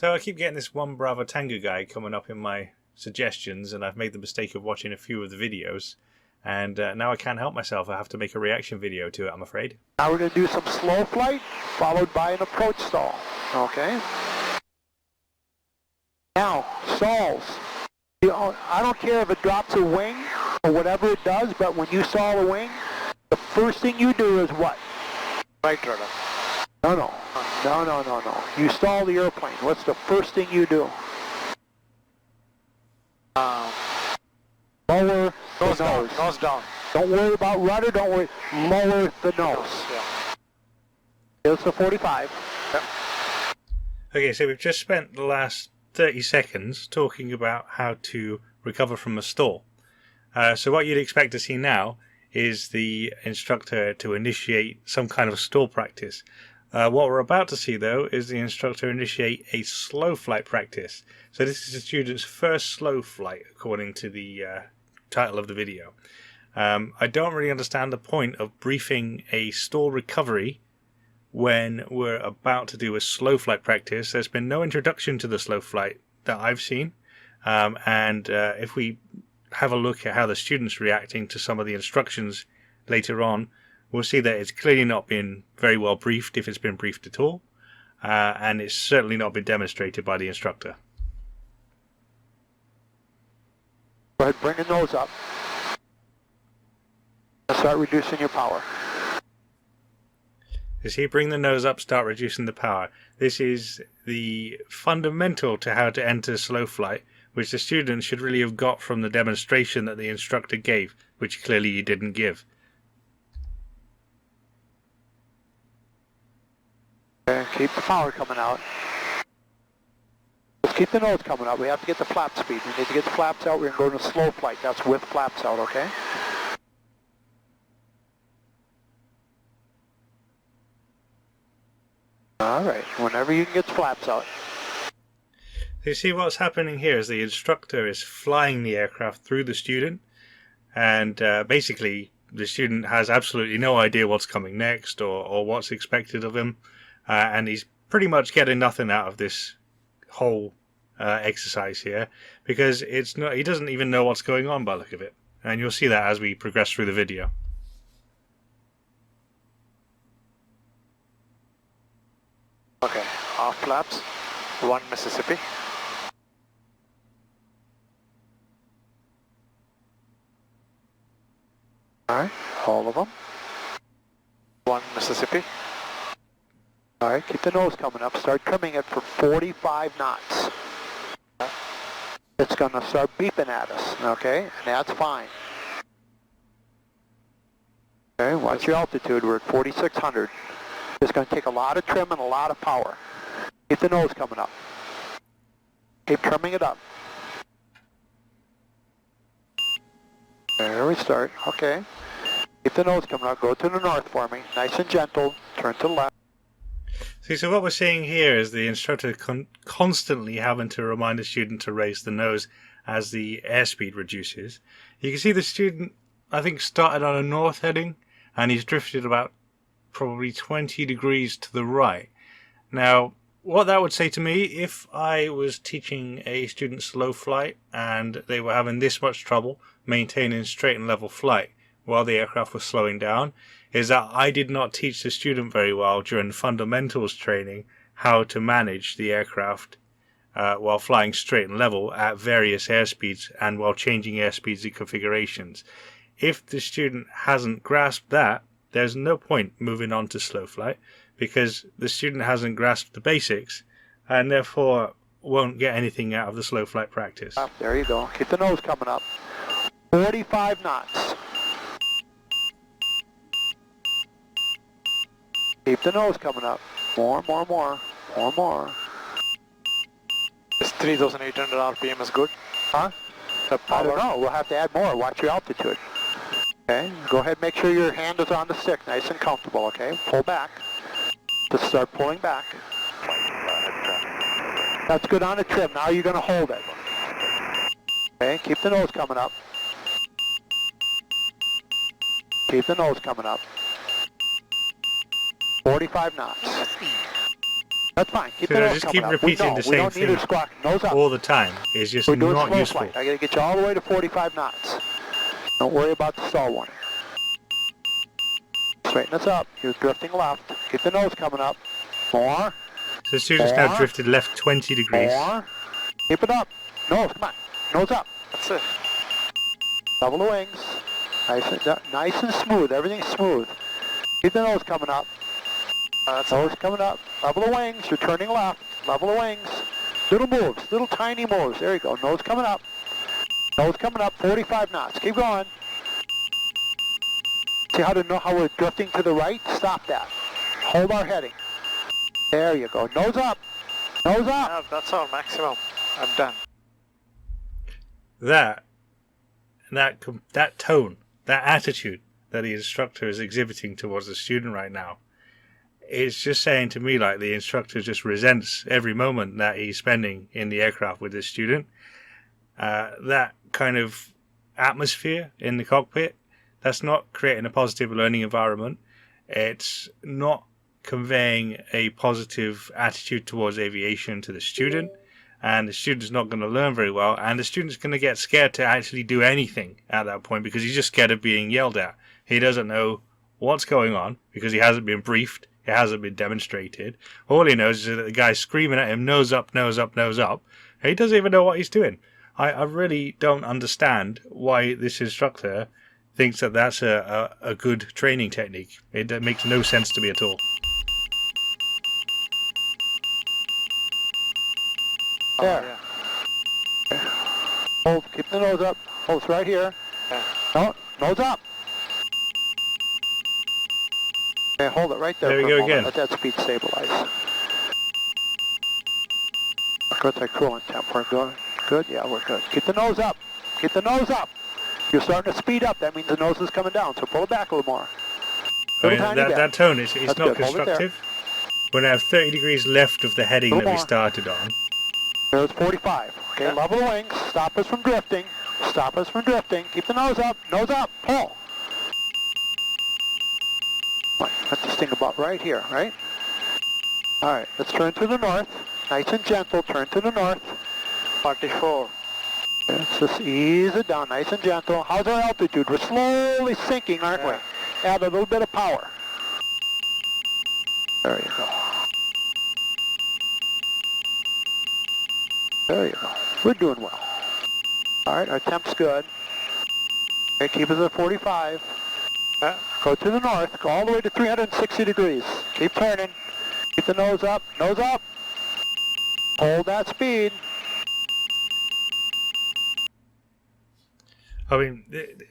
So I keep getting this 1 Bravo Tango guy coming up in my suggestions, and I've made the mistake of watching a few of the videos, and now I can't help myself. I have to make a reaction video to it, I'm afraid. Now we're going to do some slow flight, followed by an approach stall. Okay? Now, stalls. I don't care if it drops a wing or whatever it does, but when you stall a wing, the first thing you do is what? Right rudder. No. You stall the airplane. What's the first thing you do? Lower the nose. Nose down. Don't worry about rudder. Don't worry. Lower the nose. Yeah. Here's the 45. Yep. Okay, so we've just spent the last 30 seconds talking about how to recover from a stall. So what you'd expect to see now is the instructor to initiate some kind of stall practice. What we're about to see, though, is the instructor initiate a slow flight practice. So this is the student's first slow flight, according to the title of the video. I don't really understand the point of briefing a stall recovery when we're about to do a slow flight practice. There's been no introduction to the slow flight that I've seen. If we have a look at how the student's reacting to some of the instructions later on, we'll see that it's clearly not been very well briefed, if it's been briefed at all, and it's certainly not been demonstrated by the instructor. Go ahead, bring the nose up. And start reducing your power. As he bring the nose up, start reducing the power. This is the fundamental to how to enter slow flight, which the student should really have got from the demonstration that the instructor gave, which clearly he didn't give. Okay, keep the power coming out. Just keep the nose coming out. We have to get the flap speed. We need to get the flaps out. We're going to go to slow flight. That's with flaps out, okay? All right, whenever you can get the flaps out. So you see what's happening here is the instructor is flying the aircraft through the student, and basically the student has absolutely no idea what's coming next or what's expected of him, and he's pretty much getting nothing out of this whole exercise here, because he doesn't even know what's going on by the look of it, and you'll see that as we progress through the video. Okay, off flaps. 1 Mississippi. All right, all of them. 1 Mississippi. All right, keep the nose coming up. Start trimming it for 45 knots. It's going to start beeping at us, okay? And that's fine. Okay, watch your altitude. We're at 4,600. It's going to take a lot of trim and a lot of power. Keep the nose coming up. Keep trimming it up. There we start. Okay. Keep the nose coming up. Go to the north for me. Nice and gentle. Turn to the left. See, so what we're seeing here is the instructor constantly having to remind the student to raise the nose as the airspeed reduces. You can see the student, I think, started on a north heading, and he's drifted about probably 20 degrees to the right. Now, what that would say to me, if I was teaching a student slow flight and they were having this much trouble maintaining straight and level flight while the aircraft was slowing down, is that I did not teach the student very well during fundamentals training how to manage the aircraft while flying straight and level at various airspeeds and while changing airspeeds and configurations. If the student hasn't grasped that, there's no point moving on to slow flight, because the student hasn't grasped the basics and therefore won't get anything out of the slow flight practice. There you go. Keep the nose coming up. 45 knots. Keep the nose coming up. More. Is 3,800 RPM is good? Huh? I don't know. We'll have to add more. Watch your altitude. Okay, go ahead, make sure your hand is on the stick, nice and comfortable, okay? Pull back. Just start pulling back. That's good on the trim. Now you're going to hold it. Okay, keep the nose coming up. Keep the nose coming up. 45 knots. That's fine. Keep So the I nose just coming keep up. repeating the We same don't need thing her squawking. Nose up. all the time. It's just We're doing not slow useful. flight. I gotta get you all the way to 45 knots. Don't worry about the stall warning. Straighten us up. You're drifting left. Keep the nose coming up. More. So the student's now drifted left 20 degrees. More. Keep it up. Nose, come on. Nose up. That's it. Double the wings. Nice and smooth. Everything's smooth. Keep the nose coming up. That's Nose coming up. Level the wings. You're turning left. Level the wings. Little moves. Little tiny moves. There you go. Nose coming up. Nose coming up. 45 knots. Keep going. See how to know how we're drifting to the right? Stop that. Hold our heading. There you go. Nose up. Nose up. Yeah, that's our maximum. I'm done. That tone, that attitude that the instructor is exhibiting towards the student right now, is just saying to me like the instructor just resents every moment that he's spending in the aircraft with the student. That kind of atmosphere in the cockpit, that's not creating a positive learning environment. It's not conveying a positive attitude towards aviation to the student, and the student's not going to learn very well, and the student's going to get scared to actually do anything at that point because he's just scared of being yelled at. He doesn't know what's going on because he hasn't been briefed, it hasn't been demonstrated. All he knows is that the guy's screaming at him, nose up, nose up, nose up. He doesn't even know what he's doing. I really don't understand why this instructor thinks that that's a good training technique. It makes no sense to me at all. There. Yeah. Hold, keep the nose up. Hold right here. Yeah. No, nose up. Okay, hold it right there. There we for go a moment. again. Let that speed stabilize. What's our coolant temp? We're good. Good? Yeah, we're good. Keep the nose up. Keep the nose up. You're starting to speed up. That means the nose is coming down. So pull it back a little more. That tone is That's not good. Hold it there. constructive. We're now 30 degrees left of the heading Little that we more. started on. There's 45. Okay, Yeah. level the wings. Stop us from drifting. Stop us from drifting. Keep the nose up. Nose up. Pull. Let this thing about right here, right? All right, let's turn to the north. Nice and gentle. Turn to the north. 44. Let's just ease it down, nice and gentle. How's our altitude? We're slowly sinking, aren't we? Add a little bit of power. There you go. There you go. We're doing well. All right, our temp's good. Okay, keep us at 45. Go to the north. Go all the way to 360 degrees. Keep turning. Keep the nose up. Nose up. Hold that speed. I mean,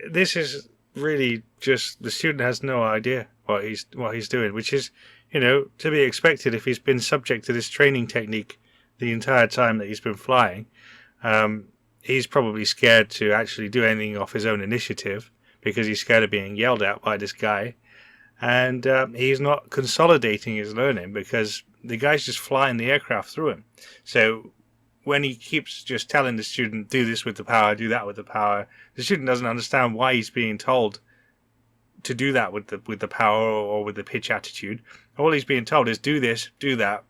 this is really just the student has no idea what he's doing, which is, to be expected if he's been subject to this training technique the entire time that he's been flying. He's probably scared to actually do anything off his own initiative because he's scared of being yelled at by this guy, and he's not consolidating his learning because the guy's just flying the aircraft through him. So when he keeps just telling the student, do this with the power, do that with the power, the student doesn't understand why he's being told to do that with the power or with the pitch attitude. All he's being told is do this, do that,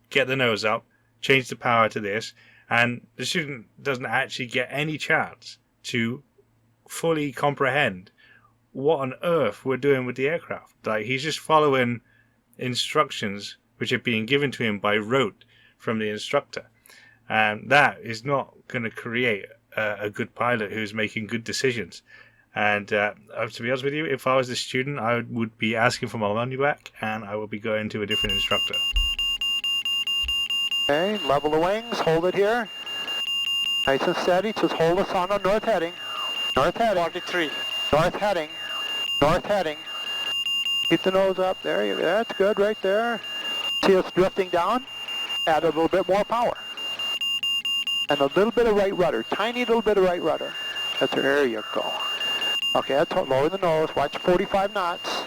get the nose up, change the power to this, and the student doesn't actually get any chance to fully comprehend what on earth we're doing with the aircraft. Like, he's just following instructions which are being given to him by rote from the instructor. And that is not going to create a good pilot who's making good decisions. And to be honest with you, if I was the student, I would be asking for my money back, and I would be going to a different instructor. Okay, level the wings. Hold it here. Nice and steady. Just hold us on our north heading. North heading. 43. North heading. North heading. Keep the nose up. There you go. That's good right there. See us drifting down? Add a little bit more power. And a little bit of right rudder. Tiny little bit of right rudder. There you go. Okay, that's lower the nose. Watch 45 knots.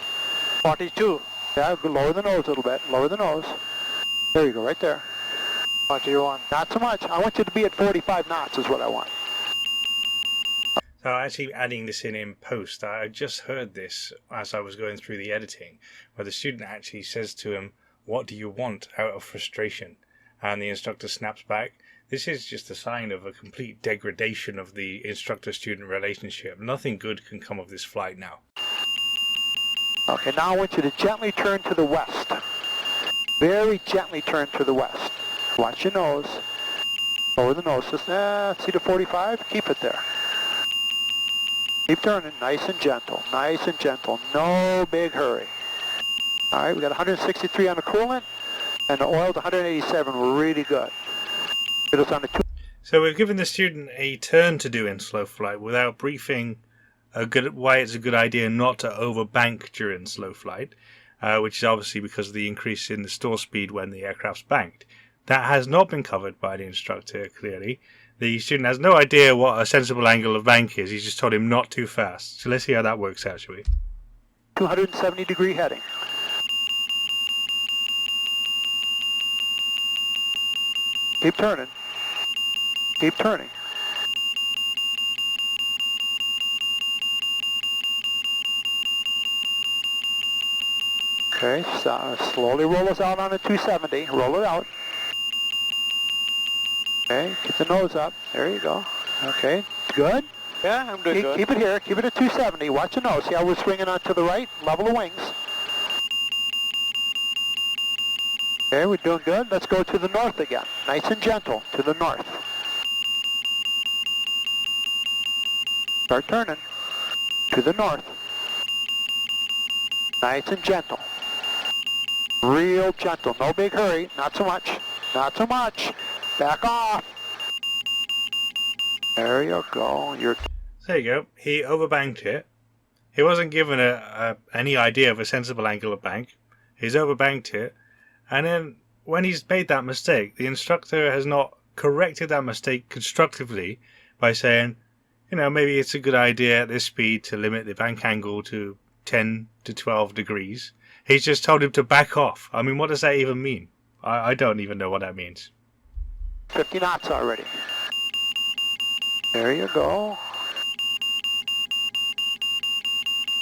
42. Yeah, lower the nose a little bit. Lower the nose. There you go, right there. 41. Not so much. I want you to be at 45 knots is what I want. So actually adding this in post, I just heard this as I was going through the editing, where the student actually says to him, What do you want out of frustration? And the instructor snaps back. This is just a sign of a complete degradation of the instructor-student relationship. Nothing good can come of this flight now. Okay, now I want you to gently turn to the west. Very gently turn to the west. Watch your nose. Lower the nose. Just, see the 45? Keep it there. Keep turning. Nice and gentle. Nice and gentle. No big hurry. All right, we got 163 on the coolant, and the oil's 187. We're really good. It was on the two. So we've given the student a turn to do in slow flight without briefing why it's a good idea not to overbank during slow flight, which is obviously because of the increase in the stall speed when the aircraft's banked. That has not been covered by the instructor, clearly. The student has no idea what a sensible angle of bank is. He's just told him not too fast. So let's see how that works out, shall we? 270-degree heading. Keep turning. Keep turning. Okay, so slowly roll us out on a 270. Roll it out. Okay, keep the nose up. There you go. Okay, good. Yeah, I'm doing good. Keep it here. Keep it at 270. Watch the nose. See how we're swinging on to the right? Level the wings. Okay, we're doing good. Let's go to the north again. Nice and gentle to the north. Start turning to the north. Nice and gentle. Real gentle. No big hurry. Not so much. Not so much. Back off. There you go. There you go. He overbanked it. He wasn't given any idea of a sensible angle of bank. He's overbanked it. And then when he's made that mistake, the instructor has not corrected that mistake constructively by saying, you know, maybe it's a good idea at this speed to limit the bank angle to 10 to 12 degrees. He's just told him to back off. I mean, what does that even mean? I don't even know what that means. 50 knots already. There you go.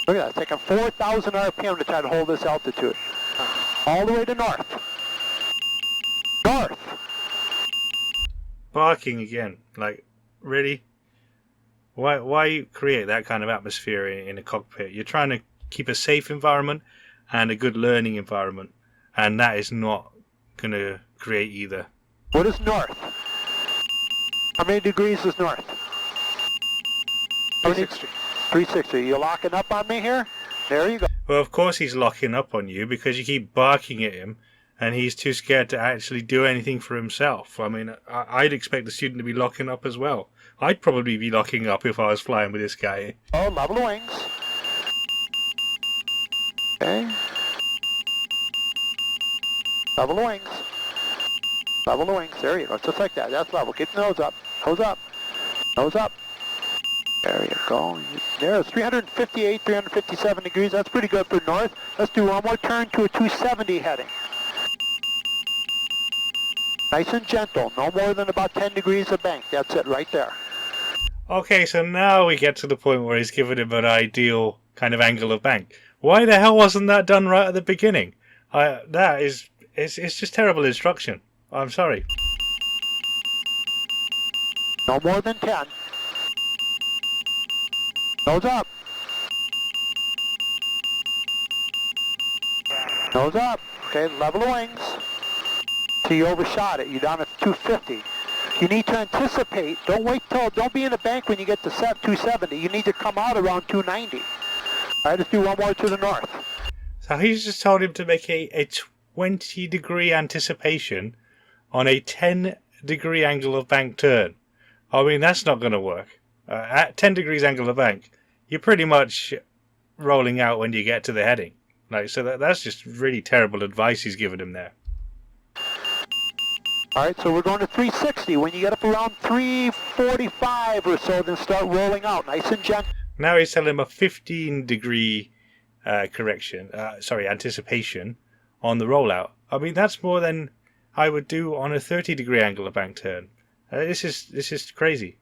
Look at that, taking 4,000 RPM to try to hold this altitude. All the way to north. North. Barking again. Like, really? Why create that kind of atmosphere in a cockpit? You're trying to keep a safe environment and a good learning environment, and that is not going to create either. What is north? How many degrees is north? 360. 360. You locking up on me here? There you go. Well, of course he's locking up on you because you keep barking at him and he's too scared to actually do anything for himself. I mean, I'd expect the student to be locking up as well. I'd probably be locking up if I was flying with this guy. Oh, level the wings. Okay. Level the wings. Level the wings. There you go. Just like that. That's level. Get the nose up. Nose up. Nose up. There you go. There, it's 358, 357 degrees. That's pretty good for north. Let's do one more turn to a 270 heading. Nice and gentle. No more than about 10 degrees of bank. That's it right there. Okay, so now we get to the point where he's given him an ideal kind of angle of bank. Why the hell wasn't that done right at the beginning? It's just terrible instruction. I'm sorry. No more than 10. Nose up. Nose up. Okay, level the wings. So you overshot it. You're down at 250. You need to anticipate. Don't be in the bank when you get to 270. You need to come out around 290. All right, let's do one more to the north. So he's just told him to make a 20-degree anticipation on a 10-degree angle of bank turn. I mean, that's not going to work. At 10 degrees angle of bank, you're pretty much rolling out when you get to the heading. So that's just really terrible advice he's given him there. All right, so we're going to 360. When you get up around 345 or so, then start rolling out, nice and gentle. Now he's telling him a 15-degree anticipation on the rollout. I mean, that's more than I would do on a 30-degree angle of bank turn. This is crazy.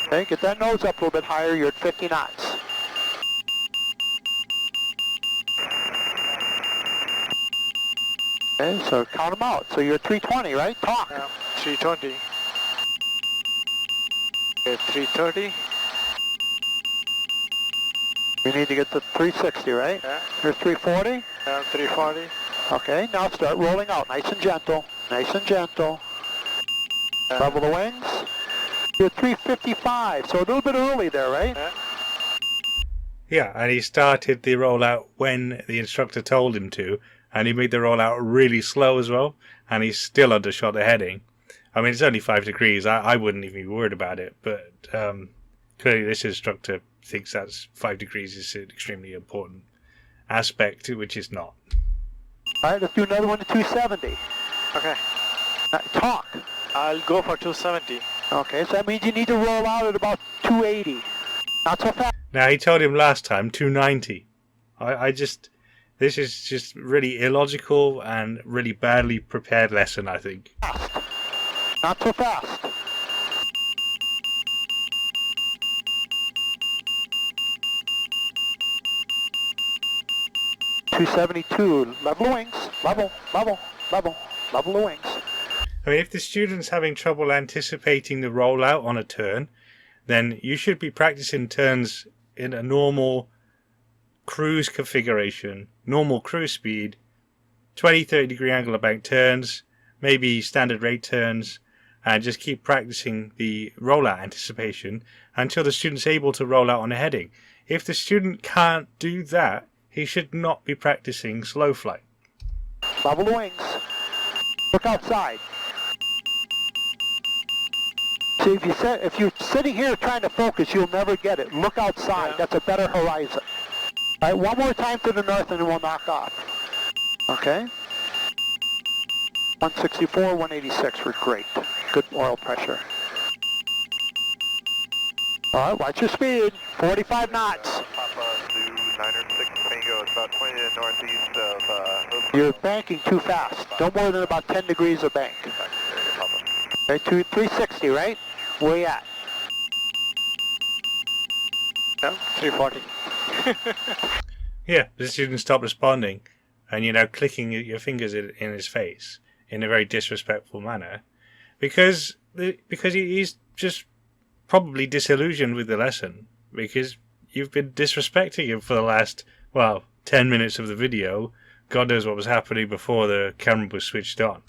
Okay, get that nose up a little bit higher. You're at 50 knots. Okay, so count them out. So you're 320, right? Talk. Yeah, 320. Okay, 330. You need to get to 360, right? Yeah, You're 340. yeah, 340. Okay, now start rolling out. Nice and gentle. Nice and gentle. Level the wings. You're 355, so a little bit early there, right? Yeah. Yeah, and he started the rollout when the instructor told him to, and he made the rollout really slow as well, and he's still undershot the heading. I mean, it's only 5 degrees. I wouldn't even be worried about it, but clearly this instructor thinks that's 5 degrees is an extremely important aspect, which is not. All right, let's do another one to 270. Okay, Now, talk. I'll go for 270. Okay, so that means you need to roll out at about 280. Not so fast. Now, he told him last time 290. This is just really illogical and really badly prepared lesson, I think. Not so fast. .272. Level the wings. Level, level, level, level the wings. I mean, if the student's having trouble anticipating the rollout on a turn, then you should be practicing turns in a normal cruise configuration, normal cruise speed, 20-30 degree angle of bank turns, maybe standard rate turns, and just keep practicing the rollout anticipation until the student's able to roll out on a heading. If the student can't do that, he should not be practicing slow flight. Level the wings. Look outside. See, if you're sitting here trying to focus, you'll never get it. Look outside. Yeah. That's a better horizon. All right, one more time to the north and then we'll knock off. Okay. 164, 186 were great. Good oil pressure. All right, watch your speed. 45 knots. Papa Zoo 906 Tango, it's about 20 to the northeast of... You're banking too fast. No more than about 10 degrees of bank. Okay, 360, right? Where you at? Yeah, 340. Yeah, the student stopped responding, and you're now clicking your fingers in his face in a very disrespectful manner, because he's just probably disillusioned with the lesson, because you've been disrespecting him for the last, 10 minutes of the video. God knows what was happening before the camera was switched on.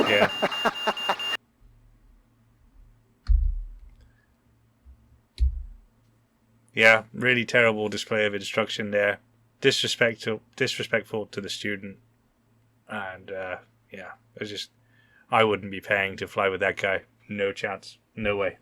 Yeah. Yeah, really terrible display of instruction there. Disrespectful to the student. And, I wouldn't be paying to fly with that guy. No chance. No way.